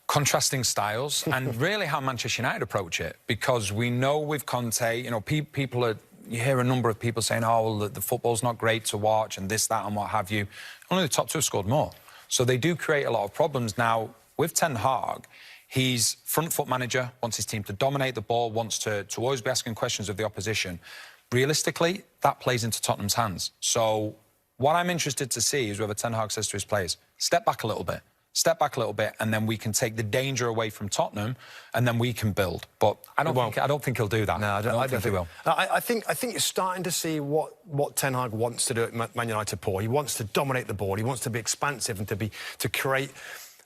Contrasting styles and really how Manchester United approach it, because we know with Conte, you know, people are, you hear a number of people saying, oh, well, the football's not great to watch and this, that and what have you. Only the top two have scored more. So they do create a lot of problems. Now, with Ten Hag, he's front foot manager, wants his team to dominate the ball, wants to always be asking questions of the opposition. Realistically, that plays into Tottenham's hands. So what I'm interested to see is whether Ten Hag says to his players, step back a little bit. Step back a little bit, and then we can take the danger away from Tottenham, and then we can build. But I don't think he'll do that. No, I don't think he will. I think you're starting to see what Ten Hag wants to do at Man United. Paul, he wants to dominate the ball. He wants to be expansive and to create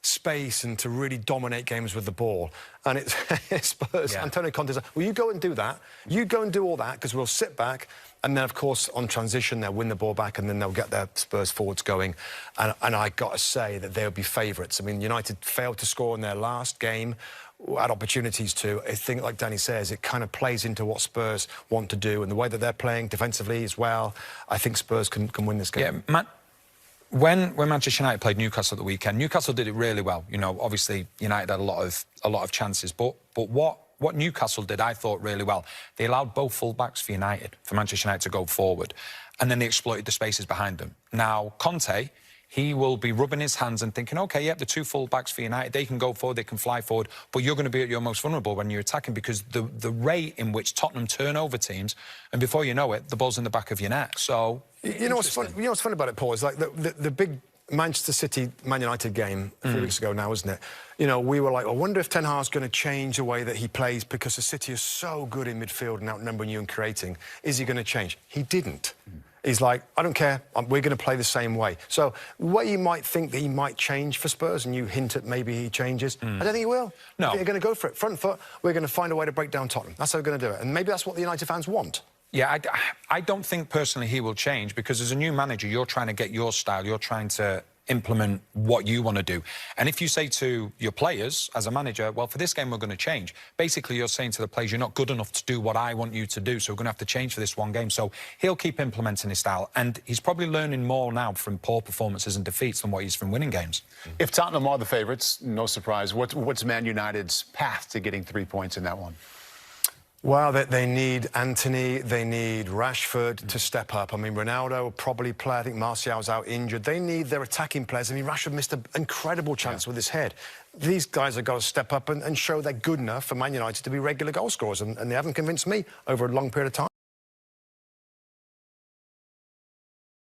space and to really dominate games with the ball. And it's Spurs. Yeah. Antonio Conte's like, well, you go and do that. You go and do all that, because we'll sit back. And then, of course, on transition, they'll win the ball back and then they'll get their Spurs forwards going. And I got to say that they'll be favourites. I mean, United failed to score in their last game, had opportunities to. I think, like Danny says, it kind of plays into what Spurs want to do and the way that they're playing defensively as well. I think Spurs can win this game. Yeah, when Manchester United played Newcastle at the weekend, Newcastle did it really well. You know, obviously, United had a lot of chances. But what Newcastle did, I thought, really well. They allowed both full-backs for Manchester United to go forward, and then they exploited the spaces behind them. Now, Conte, he will be rubbing his hands and thinking, OK, yeah, the two full-backs for United, they can go forward, they can fly forward, but you're going to be at your most vulnerable when you're attacking, because the rate in which Tottenham turn over teams, and before you know it, the ball's in the back of your net. So, you know what's funny about it, Paul, is like the big Manchester City-Man United game a few weeks ago now, wasn't it? You know, we were like, I wonder if Ten Hag's going to change the way that he plays, because the City is so good in midfield and outnumbering you and creating. Is he going to change? He didn't. He's like, I don't care, we're going to play the same way. So what you might think that he might change for Spurs, and you hint at maybe he changes, I don't think he will. No. I think they're going to go for it. Front foot, we're going to find a way to break down Tottenham. That's how we're going to do it. And maybe that's what the United fans want. Yeah, I don't think personally he will change, because as a new manager, you're trying to get your style, you're trying to implement what you want to do. And if you say to your players as a manager, well, for this game we're going to change, basically you're saying to the players, you're not good enough to do what I want you to do, so we're going to have to change for this one game. So he'll keep implementing his style, and he's probably learning more now from poor performances and defeats than what he's from winning games. If Tottenham are the favourites, no surprise, what's Man United's path to getting 3 points in that one? Well, they need Anthony, they need Rashford to step up. I mean, Ronaldo will probably play. I think Martial's out injured. They need their attacking players. I mean, Rashford missed an incredible chance with his head. These guys have got to step up and show they're good enough for Man United to be regular goal scorers, and they haven't convinced me over a long period of time.